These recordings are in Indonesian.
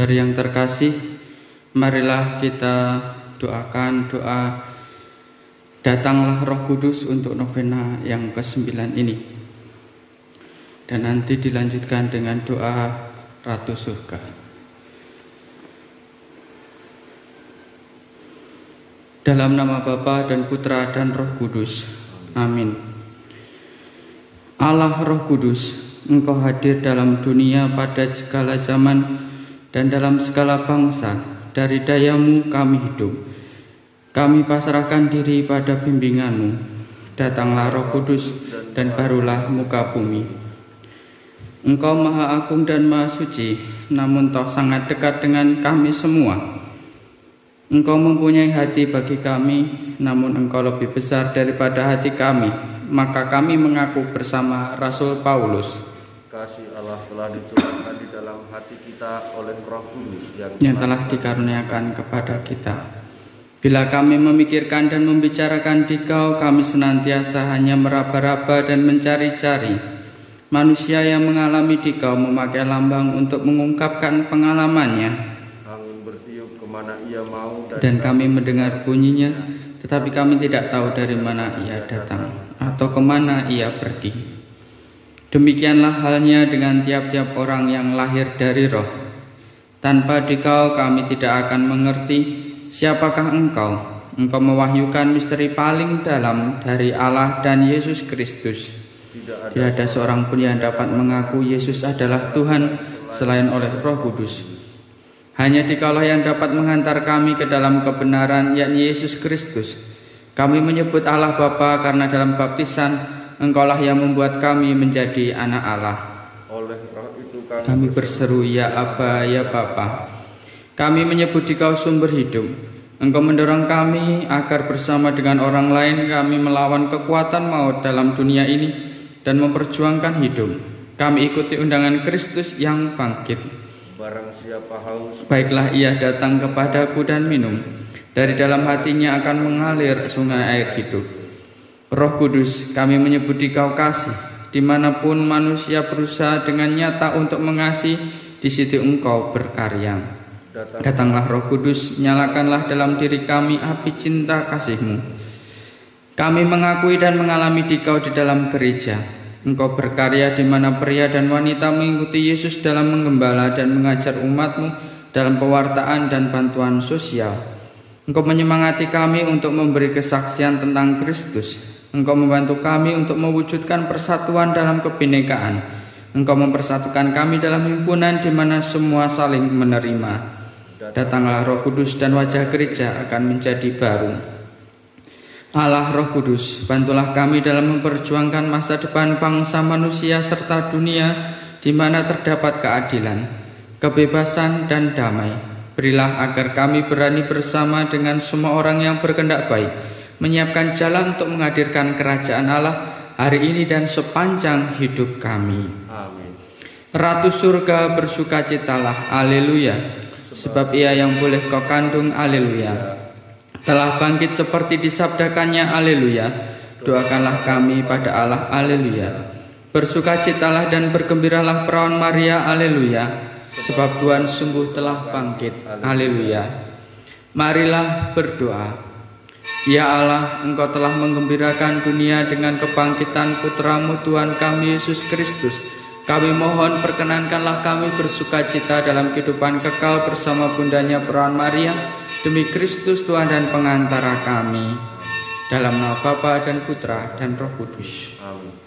Saudara yang terkasih, marilah kita doakan doa datanglah Roh Kudus untuk novena yang ke-9 ini. Dan nanti dilanjutkan dengan doa Ratu Surga. Dalam nama Bapa dan Putra dan Roh Kudus. Amin. Allah Roh Kudus, Engkau hadir dalam dunia pada segala zaman dan dalam segala bangsa. Dari daya-Mu kami hidup. Kami pasrahkan diri pada bimbingan-Mu. Datanglah Roh Kudus dan barulah muka bumi. Engkau Maha Agung dan Maha Suci, namun toh sangat dekat dengan kami semua. Engkau mempunyai hati bagi kami, namun Engkau lebih besar daripada hati kami. Maka kami mengaku bersama Rasul Paulus, kasih Allah telah dicurahkan di dalam hati kita oleh Roh Kudus yang telah dikaruniakan kepada kita. Bila kami memikirkan dan membicarakan Dikau, kami senantiasa hanya meraba-raba dan mencari-cari. Manusia yang mengalami Dikau memakai lambang untuk mengungkapkan pengalamannya. Angin bertiup kemana ia mau dan kami mendengar bunyinya, tetapi kami tidak tahu dari mana ia datang atau kemana ia pergi. Demikianlah halnya dengan tiap-tiap orang yang lahir dari Roh. Tanpa Dikau kami tidak akan mengerti siapakah Engkau. Engkau mewahyukan misteri paling dalam dari Allah dan Yesus Kristus. Tidak ada seorang pun yang dapat mengaku Yesus adalah Tuhan selain oleh Roh Kudus. Hanya Dikaulah yang dapat menghantar kami ke dalam kebenaran, yakni Yesus Kristus. Kami menyebut Allah Bapa karena dalam baptisan Engkaulah yang membuat kami menjadi anak Allah. Oleh Roh itu kami berseru, ya Aba, ya Bapa. Kami menyebut Dikau sumber hidup. Engkau mendorong kami agar bersama dengan orang lain kami melawan kekuatan maut dalam dunia ini dan memperjuangkan hidup. Kami ikuti undangan Kristus yang bangkit. Barang siapa haus, baiklah ia datang kepadaku dan minum. Dari dalam hatinya akan mengalir sungai air hidup. Roh Kudus, kami menyebut Dikau kasih. Dimanapun manusia berusaha dengan nyata untuk mengasihi, di situ Engkau berkarya. Datanglah Roh Kudus, nyalakanlah dalam diri kami api cinta kasih-Mu. Kami mengakui dan mengalami Dikau di dalam gereja. Engkau berkarya di mana pria dan wanita mengikuti Yesus dalam menggembala dan mengajar umat-Mu dalam pewartaan dan bantuan sosial. Engkau menyemangati kami untuk memberi kesaksian tentang Kristus. Engkau membantu kami untuk mewujudkan persatuan dalam kebinekaan. Engkau mempersatukan kami dalam himpunan di mana semua saling menerima. Datanglah Roh Kudus dan wajah gereja akan menjadi baru. Allah Roh Kudus, bantulah kami dalam memperjuangkan masa depan bangsa manusia serta dunia di mana terdapat keadilan. kebebasan dan damai. Berilah agar kami berani bersama dengan semua orang yang berkehendak baik, menyiapkan jalan untuk menghadirkan kerajaan Allah hari ini dan sepanjang hidup kami. Amin. Ratu surga, bersukacitalah, haleluya, sebab ia yang boleh kau kandung, haleluya, telah bangkit seperti disabdakannya, haleluya. Doakanlah kami pada Allah, haleluya. Bersukacitalah dan bergembiralah perawan Maria, haleluya, sebab Tuhan sungguh telah bangkit, haleluya. Marilah berdoa. Ya Allah, Engkau telah menggembirakan dunia dengan kebangkitan Putra-Mu Tuhan kami Yesus Kristus. Kami mohon perkenankanlah kami bersukacita dalam kehidupan kekal bersama bundanya perawan Maria, demi Kristus Tuhan dan pengantara kami. Dalam nama Bapa dan Putra dan Roh Kudus. Amin.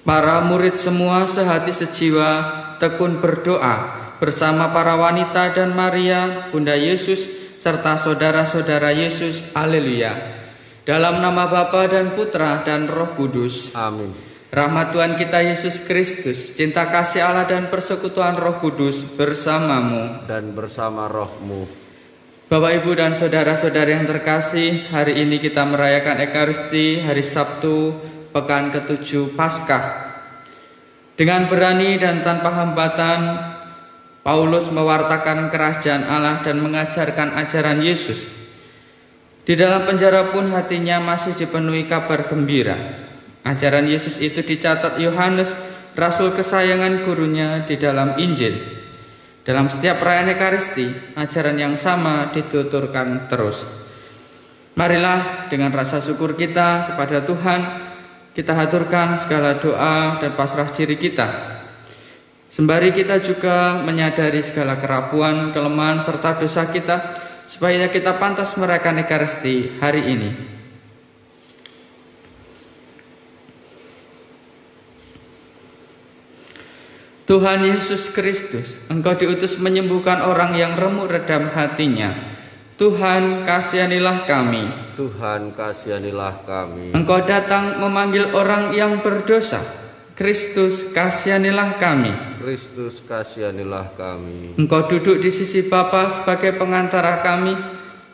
Para murid semua sehati sejiwa tekun berdoa bersama para wanita dan Maria, Bunda Yesus, serta saudara-saudara Yesus, haleluya. Dalam nama Bapa dan Putra dan Roh Kudus. Amin. Rahmat Tuhan kita Yesus Kristus, cinta kasih Allah dan persekutuan Roh Kudus bersamamu Dan bersama rohmu. Bapak, Ibu, dan saudara-saudara yang terkasih, hari ini kita merayakan Ekaristi, hari Sabtu, pekan ke-7 Paskah. Dengan berani dan tanpa hambatan, Paulus mewartakan kerajaan Allah dan mengajarkan ajaran Yesus. Di dalam penjara pun hatinya masih dipenuhi kabar gembira. Ajaran Yesus itu dicatat Yohanes, rasul kesayangan gurunya, di dalam Injil. Dalam setiap perayaan Ekaristi, ajaran yang sama dituturkan terus. Marilah dengan rasa syukur kita kepada Tuhan, kita haturkan segala doa dan pasrah diri kita. Sembari kita juga menyadari segala kerapuan, kelemahan, serta dosa kita, supaya kita pantas merayakan Ekaristi hari ini. Tuhan Yesus Kristus, Engkau diutus menyembuhkan orang yang remuk redam hatinya. Tuhan, kasihanilah kami. Tuhan, kasihanilah kami. Engkau datang memanggil orang yang berdosa. Kristus, kasihanilah kami. Kristus, kasihanilah kami. Engkau duduk di sisi Bapa sebagai pengantara kami.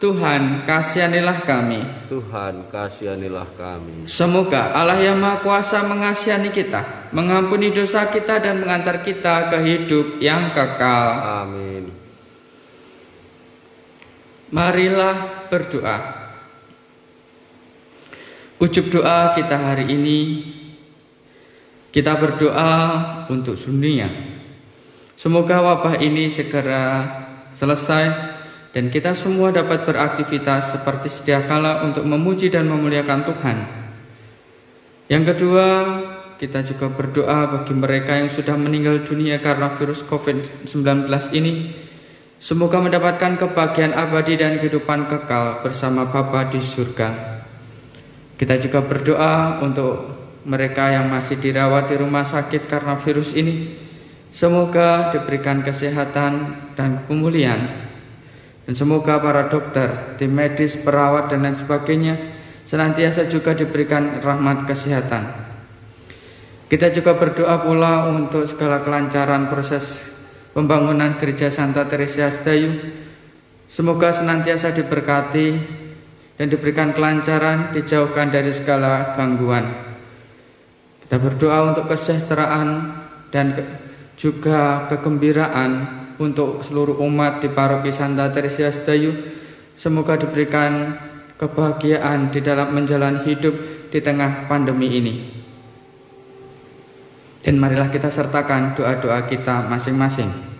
Tuhan, kasihanilah kami. Tuhan, kasihanilah kami. Semoga Allah yang Maha Kuasa mengasihi kita, mengampuni dosa kita, dan mengantar kita ke hidup yang kekal. Amin. Marilah berdoa. Ujub doa kita hari ini, kita berdoa untuk dunia. Semoga wabah ini segera selesai dan kita semua dapat beraktivitas seperti sedia kala untuk memuji dan memuliakan Tuhan. Yang kedua, kita juga berdoa bagi mereka yang sudah meninggal dunia karena virus COVID-19 ini. Semoga mendapatkan kebahagiaan abadi dan kehidupan kekal bersama Bapa di surga. Kita juga berdoa untuk mereka yang masih dirawat di rumah sakit karena virus ini. Semoga diberikan kesehatan dan pemulihan. Dan semoga para dokter, tim medis, perawat, dan lain sebagainya senantiasa juga diberikan rahmat kesehatan. Kita juga berdoa pula untuk segala kelancaran proses pembangunan Gereja Santa Teresia Sedayu. Semoga senantiasa diberkati dan diberikan kelancaran, dijauhkan dari segala gangguan. Kita berdoa untuk kesejahteraan dan juga kegembiraan untuk seluruh umat di Paroki Santa Teresia Sedayu. Semoga diberikan kebahagiaan di dalam menjalani hidup di tengah pandemi ini. Dan marilah kita sertakan doa-doa kita masing-masing.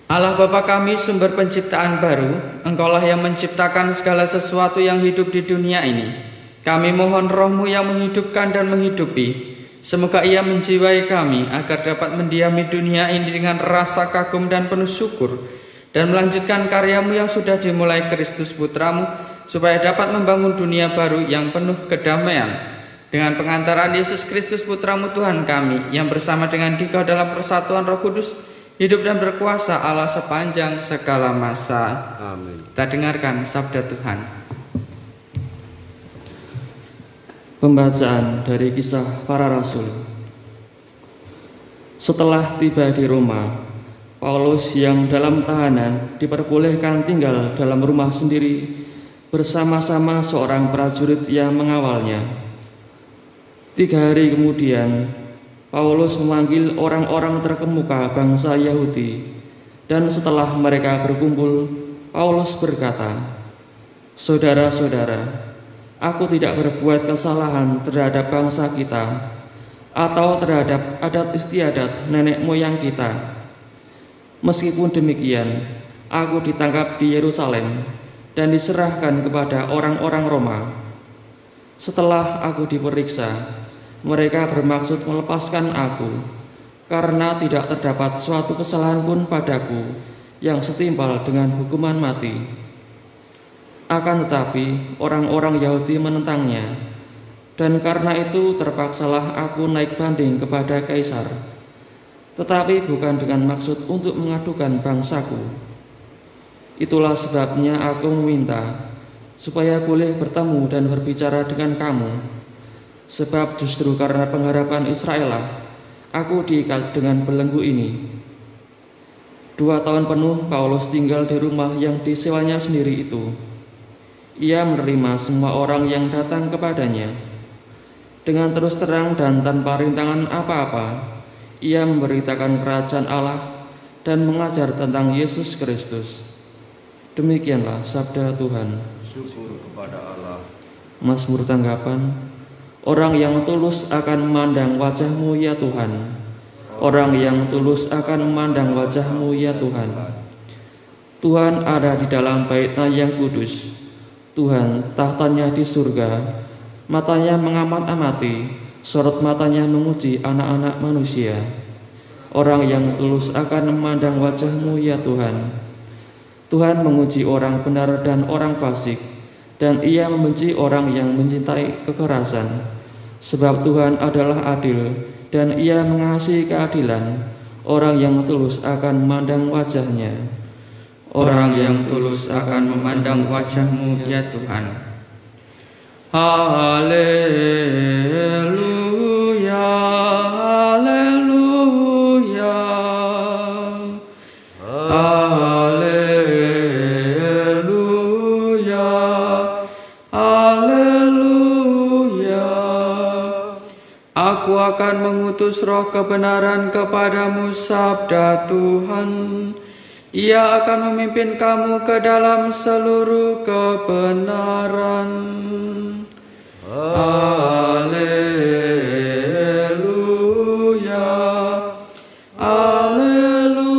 Allah Bapa kami, sumber penciptaan baru, Engkaulah yang menciptakan segala sesuatu yang hidup di dunia ini. Kami mohon Roh-Mu yang menghidupkan dan menghidupi Semoga Ia menjiwai kami agar dapat mendiami dunia ini dengan rasa kagum dan penuh syukur, dan melanjutkan karya-Mu yang sudah dimulai Kristus Putra-Mu, supaya dapat membangun dunia baru yang penuh kedamaian. Dengan pengantaran Yesus Kristus Putra-Mu Tuhan kami, yang bersama dengan Dikau dalam persatuan Roh Kudus, hidup dan berkuasa Allah sepanjang segala masa. Amin. Kita dengarkan sabda Tuhan. Pembacaan dari Kisah Para Rasul. Setelah tiba di Roma, Paulus yang dalam tahanan diperbolehkan tinggal dalam rumah sendiri bersama-sama seorang prajurit yang mengawalnya. 3 hari kemudian, Paulus memanggil orang-orang terkemuka bangsa Yahudi, dan setelah mereka berkumpul, Paulus berkata, "Saudara-saudara, aku tidak berbuat kesalahan terhadap bangsa kita atau terhadap adat istiadat nenek moyang kita. Meskipun demikian, aku ditangkap di Yerusalem dan diserahkan kepada orang-orang Roma. Setelah aku diperiksa, mereka bermaksud melepaskan aku karena tidak terdapat suatu kesalahan pun padaku yang setimpal dengan hukuman mati. Akan tetapi orang-orang Yahudi menentangnya, dan karena itu terpaksalah aku naik banding kepada Kaisar, tetapi bukan dengan maksud untuk mengadukan bangsaku. Itulah sebabnya aku meminta supaya boleh bertemu dan berbicara dengan kamu, sebab justru karena pengharapan Israel aku diikat dengan belenggu ini." 2 tahun penuh Paulus tinggal di rumah yang disewanya sendiri itu. Ia menerima semua orang yang datang kepadanya. Dengan terus terang dan tanpa rintangan apa-apa, ia memberitakan kerajaan Allah dan mengajar tentang Yesus Kristus. Demikianlah sabda Tuhan. Syukur kepada Allah. Mazmur tanggapan. Orang yang tulus akan memandang wajah-Mu ya Tuhan. Orang yang tulus akan memandang wajah-Mu ya Tuhan. Tuhan ada di dalam bait-Nya yang kudus. Tuhan tahtanya di surga. Matanya mengamat-amati, sorot matanya menguji anak-anak manusia. Orang yang tulus akan memandang wajah-Mu ya Tuhan. Tuhan menguji orang benar dan orang fasik, dan Ia membenci orang yang mencintai kekerasan. Sebab Tuhan adalah adil, dan Ia mengasihi keadilan. Orang yang tulus akan memandang wajah-Nya. Orang yang tulus akan memandang wajah-Mu ya Tuhan. Haleluya, haleluya, haleluya, haleluya. Aku akan mengutus roh kebenaran kepadamu, sabda Tuhan. Ia akan memimpin kamu ke dalam seluruh kebenaran. Haleluya, haleluya.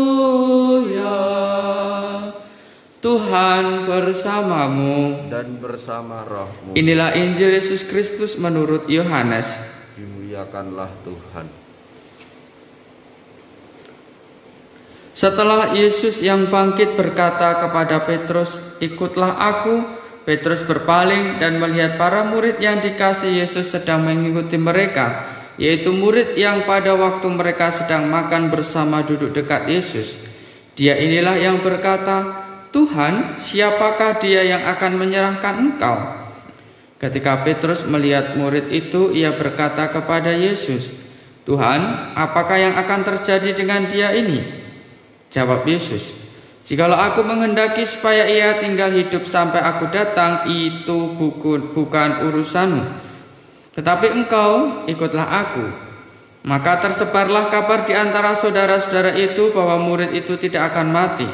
Tuhan bersamamu Dan bersama rohmu. Inilah Injil Yesus Kristus menurut Yohanes. Dimuliakanlah Tuhan. Setelah Yesus yang bangkit berkata kepada Petrus, "Ikutlah aku," Petrus berpaling dan melihat para murid yang dikasihi Yesus sedang mengikuti mereka, yaitu murid yang pada waktu mereka sedang makan bersama duduk dekat Yesus. Dia inilah yang berkata, "Tuhan, siapakah dia yang akan menyerahkan Engkau?" Ketika Petrus melihat murid itu, ia berkata kepada Yesus, "Tuhan, apakah yang akan terjadi dengan dia ini?" Jawab Yesus, "Jikalau aku menghendaki supaya ia tinggal hidup sampai aku datang, itu bukan urusanmu. Tetapi engkau ikutlah aku." Maka tersebarlah kabar di antara saudara-saudara itu bahwa murid itu tidak akan mati.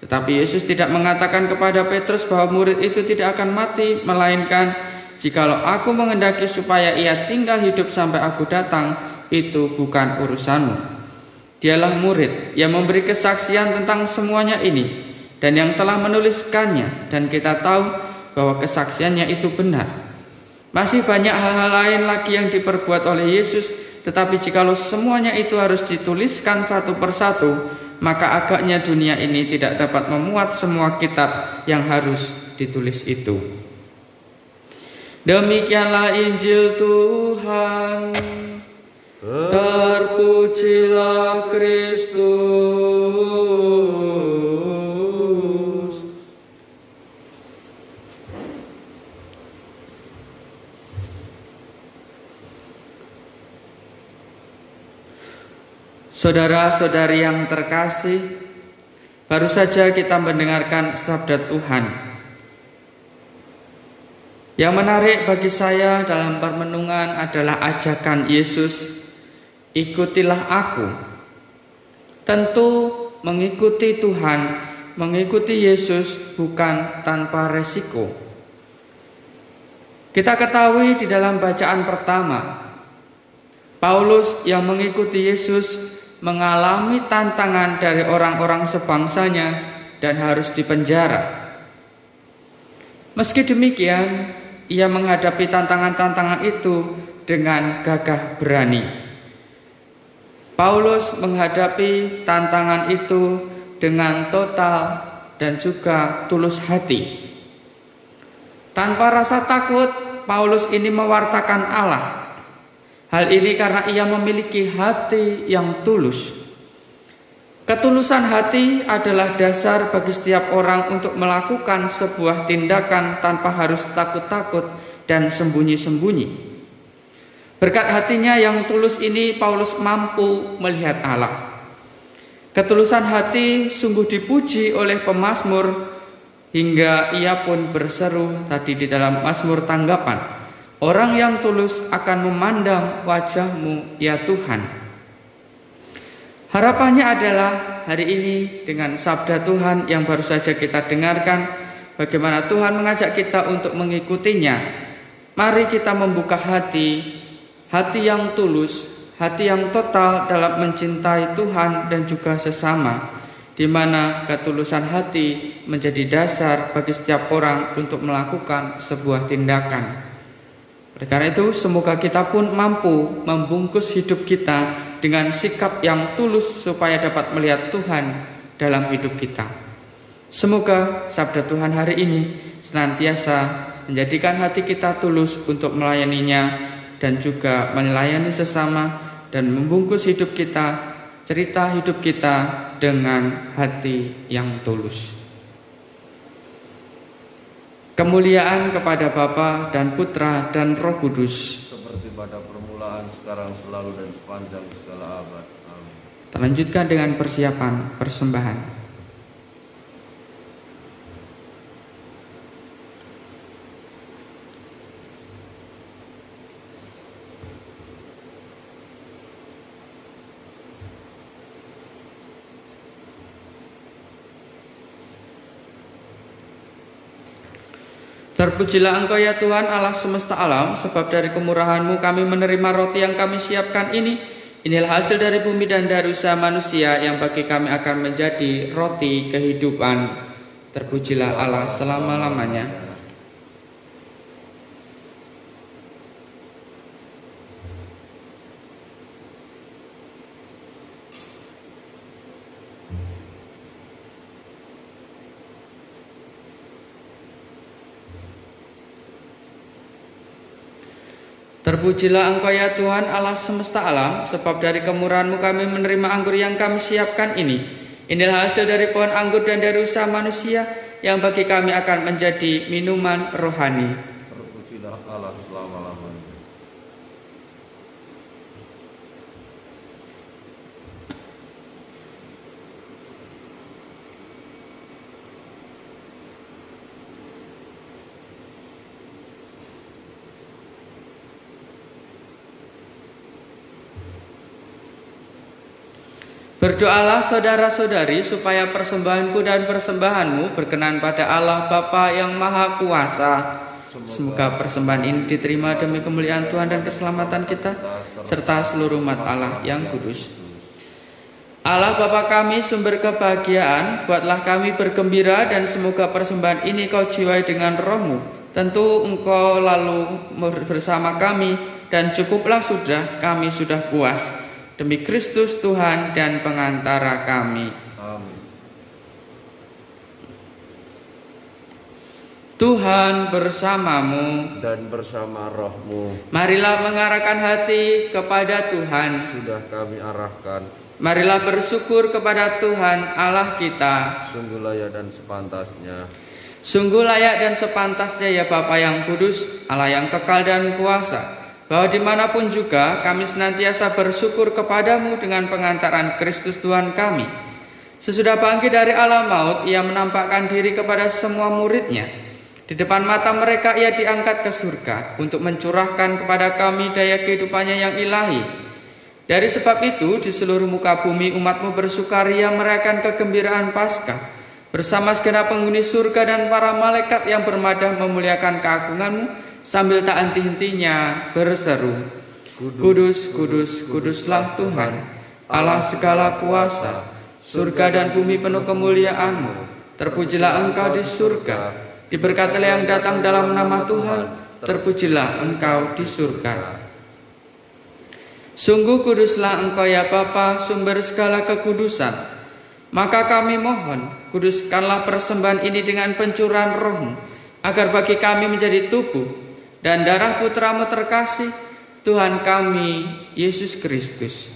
Tetapi Yesus tidak mengatakan kepada Petrus bahwa murid itu tidak akan mati, melainkan, "Jikalau aku menghendaki supaya ia tinggal hidup sampai aku datang, itu bukan urusanmu." Dialah murid yang memberi kesaksian tentang semuanya ini dan yang telah menuliskannya, dan kita tahu bahwa kesaksiannya itu benar. Masih banyak hal-hal lain lagi yang diperbuat oleh Yesus Tetapi jikalau semuanya itu harus dituliskan satu persatu, maka agaknya dunia ini tidak dapat memuat semua kitab yang harus ditulis itu. Demikianlah Injil Tuhan. Terpujilah Kristus. Saudara-saudari yang terkasih, baru saja kita mendengarkan sabda Tuhan. Yang menarik bagi saya dalam permenungan adalah ajakan Yesus, ikutilah aku. Tentu mengikuti Tuhan, mengikuti Yesus bukan tanpa resiko. Kita ketahui di dalam bacaan pertama, Paulus yang mengikuti Yesus mengalami tantangan dari orang-orang sebangsanya dan harus dipenjara. Meski demikian, ia menghadapi tantangan-tantangan itu dengan gagah berani. Paulus menghadapi tantangan itu dengan total dan juga tulus hati. Tanpa rasa takut, Paulus ini mewartakan Allah. Hal ini karena ia memiliki hati yang tulus. Ketulusan hati adalah dasar bagi setiap orang untuk melakukan sebuah tindakan tanpa harus takut-takut dan sembunyi-sembunyi. Berkat hatinya yang tulus ini, Paulus mampu melihat Allah. Ketulusan hati sungguh dipuji oleh pemazmur, hingga ia pun berseru tadi di dalam Mazmur tanggapan, orang yang tulus akan memandang wajah-Mu ya Tuhan. Harapannya adalah hari ini dengan sabda Tuhan yang baru saja kita dengarkan, bagaimana Tuhan mengajak kita untuk mengikutinya. Mari kita membuka hati yang tulus, hati yang total dalam mencintai Tuhan dan juga sesama, di mana ketulusan hati menjadi dasar bagi setiap orang untuk melakukan sebuah tindakan. Oleh karena itu, semoga kita pun mampu membungkus hidup kita dengan sikap yang tulus supaya dapat melihat Tuhan dalam hidup kita. Semoga sabda Tuhan hari ini senantiasa menjadikan hati kita tulus untuk melayaninya dan juga melayani sesama dan membungkus hidup kita, cerita hidup kita dengan hati yang tulus. Kemuliaan kepada Bapa dan Putra dan Roh Kudus, seperti pada permulaan, sekarang, selalu, dan sepanjang segala abad. Amin. Kita lanjutkan dengan persiapan persembahan. Terpujilah Engkau ya Tuhan Allah semesta alam, sebab dari kemurahan-Mu kami menerima roti yang kami siapkan ini. Inilah hasil dari bumi dan dari usaha manusia yang bagi kami akan menjadi roti kehidupan. Terpujilah Allah selama-lamanya. Terpujilah Engkau ya Tuhan Allah semesta alam, sebab dari kemurahan-Mu kami menerima anggur yang kami siapkan ini. Inilah hasil dari pohon anggur dan dari usaha manusia yang bagi kami akan menjadi minuman rohani. Terpujilah Allah selama-lamanya. Berdoalah saudara-saudari supaya persembahanku dan persembahanmu berkenan pada Allah Bapa yang Maha Kuasa. Semoga persembahan ini diterima demi kemuliaan Tuhan dan keselamatan kita, serta seluruh umat Allah yang kudus. Allah Bapa kami, sumber kebahagiaan, buatlah kami bergembira dan semoga persembahan ini Kau jiwai dengan Roh-Mu. Tentu Engkau lalu bersama kami dan cukuplah sudah, kami sudah puas. Demi Kristus Tuhan dan pengantara kami. Amin. Tuhan bersamamu Dan bersama rohmu. Marilah mengarahkan hati kepada Tuhan. Sudah kami arahkan. Marilah bersyukur kepada Tuhan Allah kita. Sungguh layak dan sepantasnya. Sungguh layak dan sepantasnya ya Bapa yang kudus, Allah yang kekal dan kuasa, bahwa dimanapun juga kami senantiasa bersyukur kepadamu dengan pengantaran Kristus Tuhan kami. Sesudah bangkit dari alam maut, ia menampakkan diri kepada semua muridnya. Di depan mata mereka ia diangkat ke surga untuk mencurahkan kepada kami daya kehidupannya yang ilahi. Dari sebab itu di seluruh muka bumi umatmu bersukaria merayakan kegembiraan Paskah bersama segenap penghuni surga dan para malaikat yang bermadah memuliakan keagunganmu sambil tak henti-hentinya berseru, Kudus, kudus, kuduslah Tuhan, Allah segala kuasa, surga dan bumi penuh kemuliaan-Mu. Terpujilah Engkau di surga, diberkatilah yang datang dalam nama Tuhan, terpujilah Engkau di surga. Sungguh kuduslah Engkau ya Bapa, sumber segala kekudusan. Maka kami mohon, kuduskanlah persembahan ini dengan pencurahan Roh-Mu, agar bagi kami menjadi tubuh dan darah Putra-Mu terkasih, Tuhan kami, Yesus Kristus.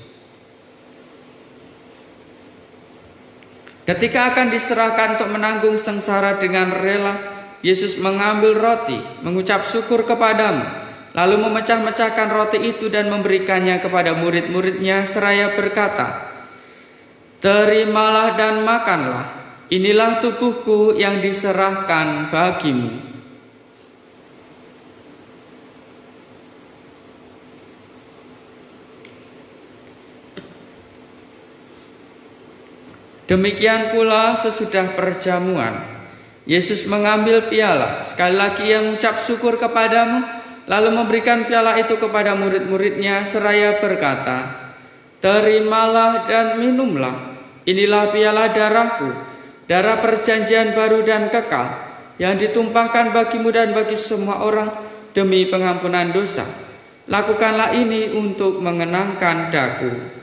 Ketika akan diserahkan untuk menanggung sengsara dengan rela, Yesus mengambil roti, mengucap syukur kepadamu, lalu memecah-mecahkan roti itu dan memberikannya kepada murid-muridnya seraya berkata, Terimalah dan makanlah, inilah tubuhku yang diserahkan bagimu. Demikian pula sesudah perjamuan, Yesus mengambil piala, sekali lagi ia mengucap syukur kepadamu, lalu memberikan piala itu kepada murid-muridnya seraya berkata, Terimalah dan minumlah, inilah piala darahku, darah perjanjian baru dan kekal, yang ditumpahkan bagimu dan bagi semua orang demi pengampunan dosa. Lakukanlah ini untuk mengenangkan daku.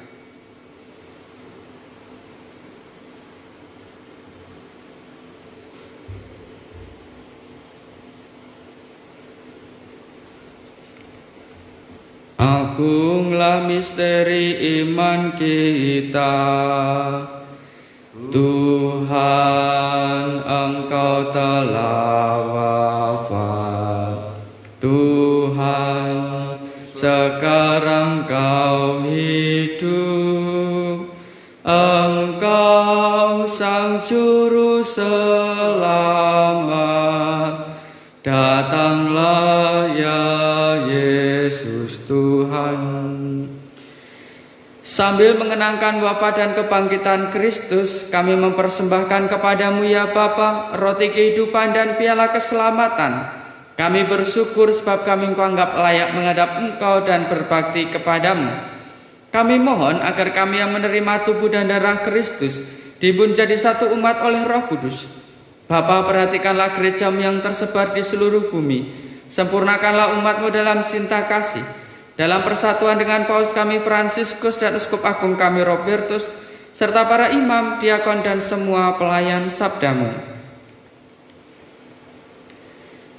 Agunglah misteri iman kita, Tuhan Engkau telah wafat, Tuhan sekarang Kau hidup, Engkau Sang Juru Selamat, datanglah ya Yesus Tuhan. Sambil mengenangkan wafat dan kebangkitan Kristus, kami mempersembahkan kepadamu ya Bapa, roti kehidupan dan piala keselamatan. Kami bersyukur sebab kami Engkau anggap layak menghadap Engkau dan berbakti kepadamu. Kami mohon agar kami yang menerima tubuh dan darah Kristus dibun jadi satu umat oleh Roh Kudus. Bapa, perhatikanlah gerejamu yang tersebar di seluruh bumi. Sempurnakanlah umatmu dalam cinta kasih, dalam persatuan dengan Paus kami Fransiskus dan Uskup Agung kami Robertus, serta para imam, diakon dan semua pelayan sabdamu.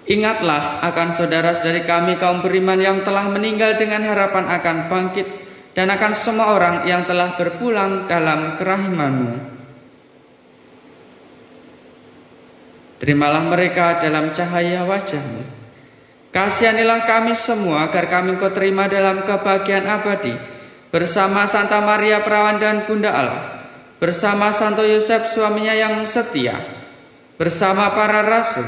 Ingatlah akan saudara-saudari kami kaum beriman yang telah meninggal dengan harapan akan bangkit, dan akan semua orang yang telah berpulang dalam kerahiman-Mu. Terimalah mereka dalam cahaya wajah-Mu. Kasihanilah kami semua agar kami Engkau terima dalam kebahagiaan abadi bersama Santa Maria Perawan dan Bunda Allah, bersama Santo Yosef suaminya yang setia, bersama para rasul,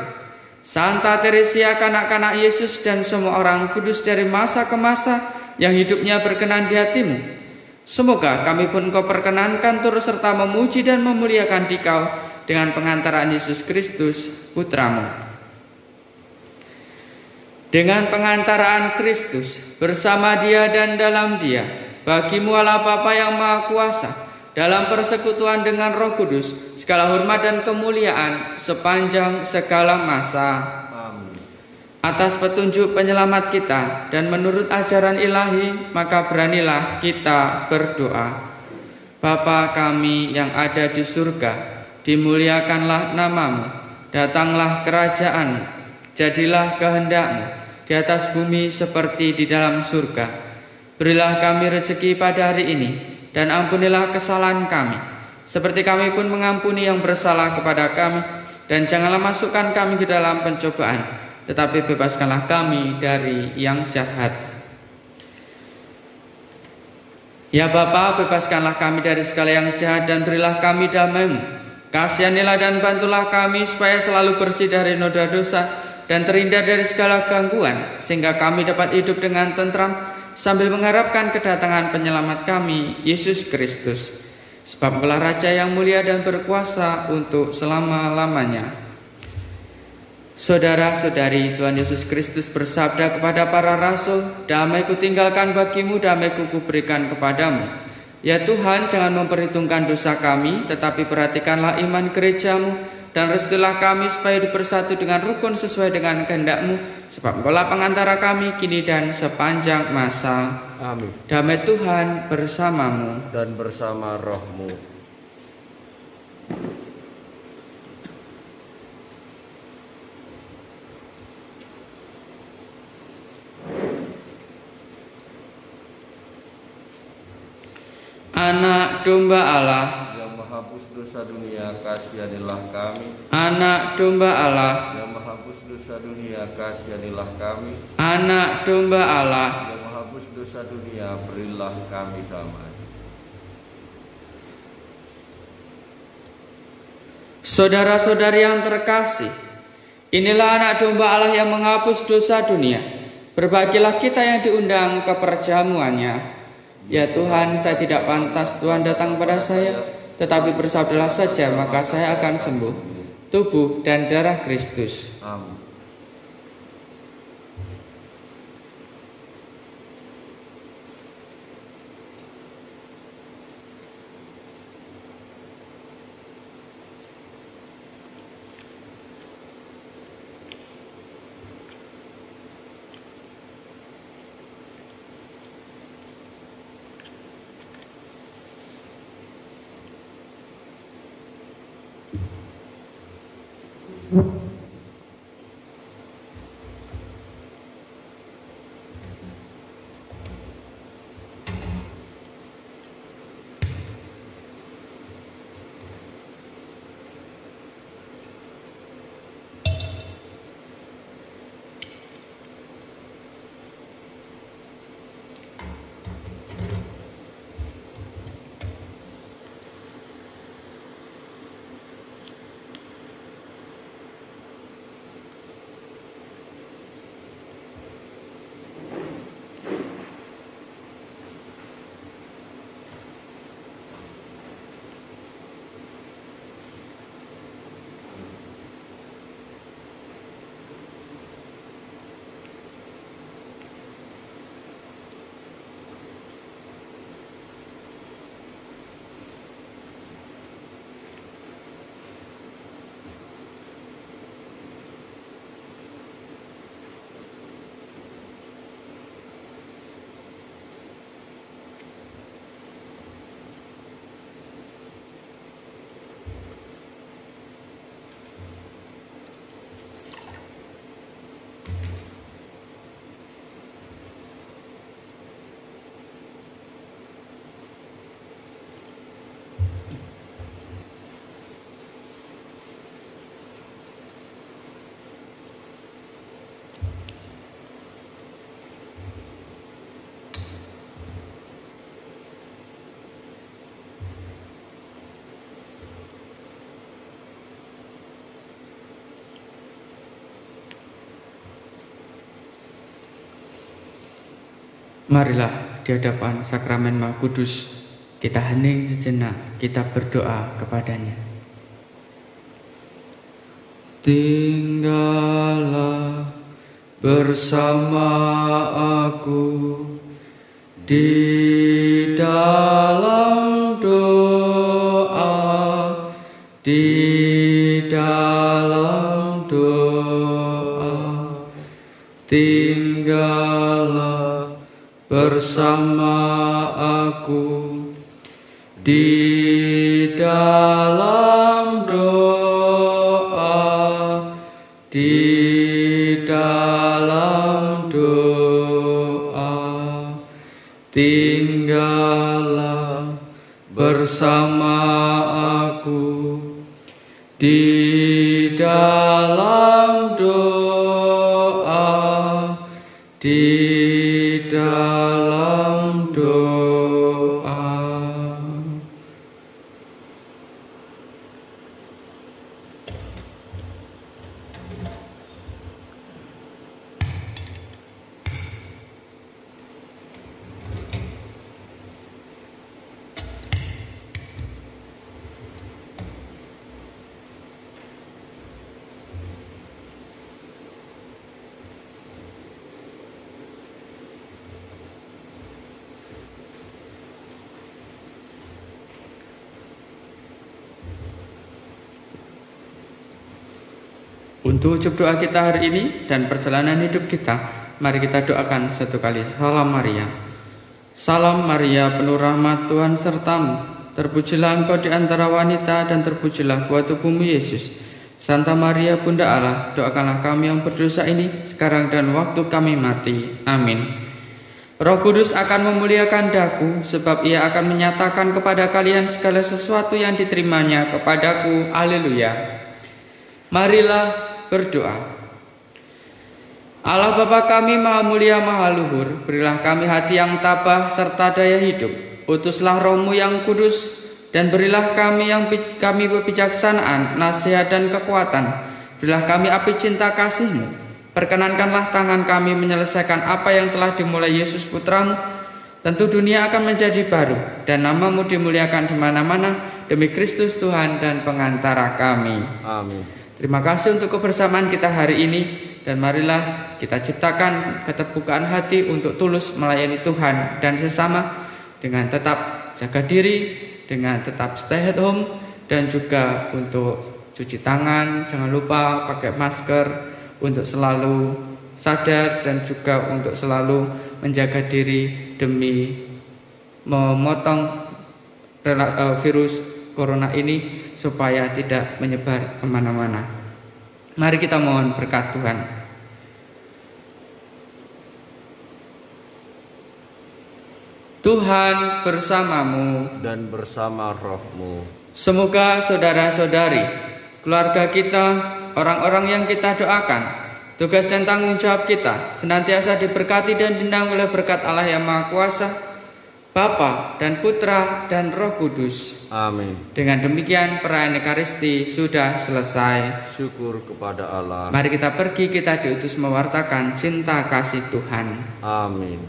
Santa Teresia kanak-kanak Yesus dan semua orang kudus dari masa ke masa yang hidupnya berkenan di hati-Mu. Semoga kami pun Engkau perkenankan turut serta memuji dan memuliakan Dikau dengan pengantaran Yesus Kristus Putra-Mu. Dengan pengantaraan Kristus, bersama Dia dan dalam Dia, bagi-Mu Allah Bapa yang Maha Kuasa, dalam persekutuan dengan Roh Kudus, segala hormat dan kemuliaan sepanjang segala masa. Amin. atas petunjuk penyelamat kita dan menurut ajaran ilahi, maka beranilah kita berdoa. Bapa kami yang ada di surga, dimuliakanlah namamu, datanglah kerajaan, jadilah kehendak-Mu di atas bumi seperti di dalam surga. Berilah kami rezeki pada hari ini, dan ampunilah kesalahan kami, seperti kami pun mengampuni yang bersalah kepada kami. Dan janganlah masukkan kami ke dalam pencobaan, tetapi bebaskanlah kami dari yang jahat. Ya Bapa, bebaskanlah kami dari segala yang jahat dan berilah kami damai-Mu. Kasihanilah dan bantulah kami supaya selalu bersih dari noda dosa dan terhindar dari segala gangguan, sehingga kami dapat hidup dengan tentram sambil mengharapkan kedatangan penyelamat kami, Yesus Kristus. Sebab Engkaulah Raja yang mulia dan berkuasa untuk selama-lamanya. Saudara-saudari, Tuhan Yesus Kristus bersabda kepada para rasul, "Damai-Ku tinggalkan bagimu, damai-Ku kuberikan kepadamu." Ya Tuhan, jangan memperhitungkan dosa kami, tetapi perhatikanlah iman gereja-Mu, dan restuilah kami supaya dipersatu dengan rukun sesuai dengan kehendak-Mu, sebab Engkaulah pengantara kami kini dan sepanjang masa. Amin. Damai Tuhan bersamamu Dan bersama rohmu. Anak domba Allah, Yang menghapus dosa dunia, kasihanilah kami. Anak domba Allah, Yang menghapus dosa dunia, kasihanilah kami. Anak domba Allah. Yang menghapus dosa dunia, berilah kami damai. Saudara-saudari yang terkasih, inilah anak domba Allah yang menghapus dosa dunia. Berbahagialah kita yang diundang ke perjamuannya. Ya Tuhan, saya tidak pantas Tuhan datang pada saya, tetapi bersabdalah saja maka saya akan sembuh. Tubuh dan darah Kristus. Amin. Marilah di hadapan sakramen Maha Kudus kita hening sejenak, kita berdoa kepadanya. Tinggallah bersama aku di dalam doa, di dalam doa. bersama aku di dalam doa, di dalam doa. Tinggallah bersama aku di dalam doa, di dalam doa. Untuk ujub doa kita hari ini dan perjalanan hidup kita, mari kita doakan satu kali. Salam Maria. Salam Maria, penuh rahmat, Tuhan sertamu. Terpujilah engkau di antara wanita dan terpujilah buah tubuhmu Yesus. Santa Maria Bunda Allah, doakanlah kami yang berdosa ini sekarang dan waktu kami mati. Amin. Roh Kudus akan memuliakan daku, sebab ia akan menyatakan kepada kalian segala sesuatu yang diterimanya kepadaku. Haleluya. Marilah berdoa. Allah Bapa kami maha mulia maha luhur, berilah kami hati yang tabah serta daya hidup. Utuslah Roh-Mu yang kudus dan berilah kami kebijaksanaan, nasihat dan kekuatan. Berilah kami api cinta kasih-Mu. Perkenankanlah tangan kami menyelesaikan apa yang telah dimulai Yesus Putra-Mu. Tentu dunia akan menjadi baru dan nama-Mu dimuliakan di mana-mana demi Kristus Tuhan dan pengantara kami. Amin. Terima kasih untuk kebersamaan kita hari ini, dan marilah kita ciptakan keterbukaan hati untuk tulus melayani Tuhan dan sesama, dengan tetap jaga diri, dengan tetap stay at home, dan juga untuk cuci tangan, jangan lupa pakai masker, untuk selalu sadar dan juga untuk selalu menjaga diri demi memotong virus corona ini supaya tidak menyebar kemana-mana. Mari kita mohon berkat Tuhan. Tuhan bersamamu dan bersama roh-Mu. Semoga saudara-saudari, keluarga kita, orang-orang yang kita doakan, tugas dan tanggung jawab kita senantiasa diberkati dan dinaungi oleh berkat Allah yang Maha Kuasa, Bapa dan Putra dan Roh Kudus. Amin. Dengan demikian perayaan Ekaristi sudah selesai. Syukur kepada Allah. Mari kita pergi, kita diutus mewartakan cinta kasih Tuhan. Amin.